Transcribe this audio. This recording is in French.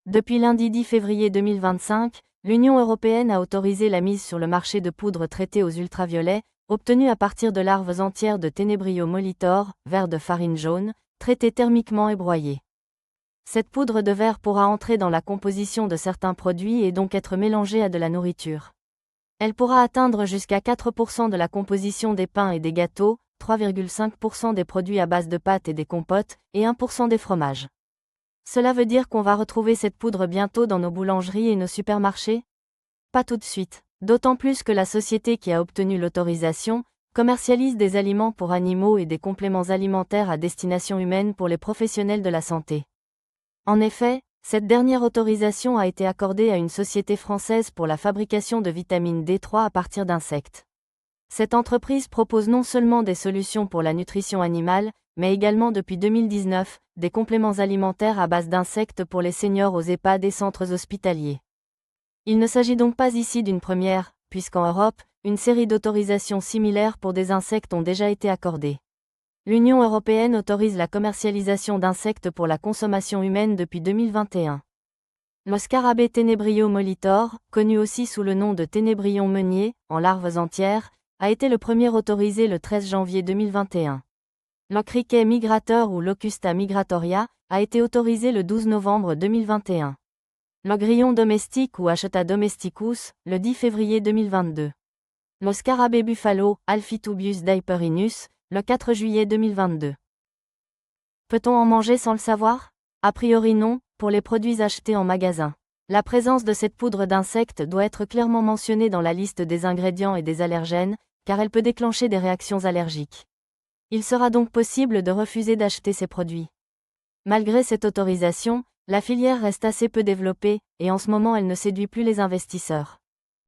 Depuis lundi 10 février 2025, l'Union européenne a autorisé la mise sur le marché de poudre traitée aux ultraviolets, obtenue à partir de larves entières de Tenebrio molitor, vers de farine jaune, traitée thermiquement et broyée. Cette poudre de verre pourra entrer dans la composition de certains produits et donc être mélangée à de la nourriture. Elle pourra atteindre jusqu'à 4% de la composition des pains et des gâteaux, 3,5% des produits à base de pâtes et des compotes, et 1% des fromages. Cela veut dire qu'on va retrouver cette poudre bientôt dans nos boulangeries et nos supermarchés? Pas tout de suite, d'autant plus que la société qui a obtenu l'autorisation commercialise des aliments pour animaux et des compléments alimentaires à destination humaine pour les professionnels de la santé. En effet, cette dernière autorisation a été accordée à une société française pour la fabrication de vitamine D3 à partir d'insectes. Cette entreprise propose non seulement des solutions pour la nutrition animale, mais également depuis 2019, des compléments alimentaires à base d'insectes pour les seniors aux EHPAD et centres hospitaliers. Il ne s'agit donc pas ici d'une première, puisqu'en Europe, une série d'autorisations similaires pour des insectes ont déjà été accordées. L'Union européenne autorise la commercialisation d'insectes pour la consommation humaine depuis 2021. Le scarabée Tenebrio molitor, connu aussi sous le nom de Ténébrion meunier, en larves entières, a été le premier autorisé le 13 janvier 2021. Le criquet migrateur ou Locusta migratoria a été autorisé le 12 novembre 2021. Le grillon domestique ou Acheta domesticus, le 10 février 2022. Le scarabée buffalo, Alphitubius daiperinus, le 4 juillet 2022. Peut-on en manger sans le savoir? A priori non, pour les produits achetés en magasin. La présence de cette poudre d'insectes doit être clairement mentionnée dans la liste des ingrédients et des allergènes, car elle peut déclencher des réactions allergiques. Il sera donc possible de refuser d'acheter ces produits. Malgré cette autorisation, la filière reste assez peu développée, et en ce moment elle ne séduit plus les investisseurs.